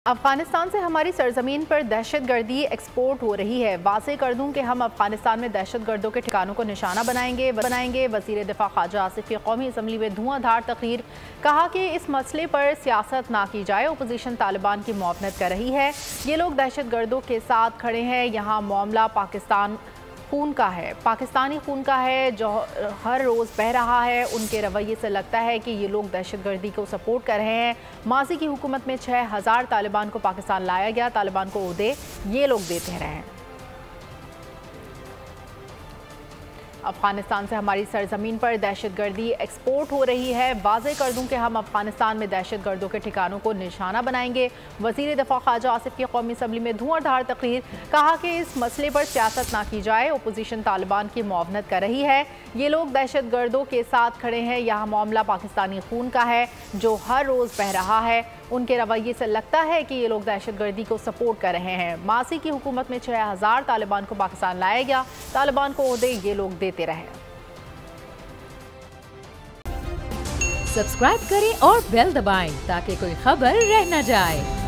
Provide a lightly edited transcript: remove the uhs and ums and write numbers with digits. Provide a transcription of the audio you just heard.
अफगानिस्तान से हमारी सरजमीन पर दहशतगर्दी एक्सपोर्ट हो रही है। वाज़ेह कर दूं कि हम अफगानिस्तान में दहशतगर्दों के ठिकानों को निशाना बनाएंगे। वज़ीर दिफा ख्वाजा आसिफ की कौमी असम्बली में धुआंधार तकरीर, कहा कि इस मसले पर सियासत ना की जाए। अपोजिशन तालिबान की मुआवनत कर रही है। ये लोग दहशतगर्दों के साथ खड़े हैं। यहाँ मामला पाकिस्तानी खून का है जो हर रोज़ बह रहा है। उनके रवैये से लगता है कि ये लोग दहशतगर्दी को सपोर्ट कर रहे हैं। माजी की हुकूमत में 6000 तालिबान को पाकिस्तान लाया गया। तालिबान को ओहदे ये लोग देते रहे हैं। अफगानिस्तान से हमारी सरजमीन पर दहशतगर्दी एक्सपोर्ट हो रही है। वाज़ेह कर दूं कि हम अफगानिस्तान में दहशतगर्दों के ठिकानों को निशाना बनाएंगे। वज़ीर दिफा ख्वाजा आसिफ की कौमी असम्बली में धुआंधार तकरीर, कहा कि इस मसले पर सियासत ना की जाए। अपोजिशन तालिबान की मुआवनत कर रही है। ये लोग दहशतगर्दों के साथ खड़े हैं। यहाँ मामला पाकिस्तानी खून का है जो हर रोज़ बह रहा है। उनके रवैये से लगता है कि ये लोग दहशतगर्दी को सपोर्ट कर रहे हैं। मासी की हुकूमत में 6000 तालिबान को पाकिस्तान लाया गया। तालिबान को ओहदे ये लोग देते रहे। सब्सक्राइब करें और बेल दबाएं ताकि कोई खबर रह न जाए।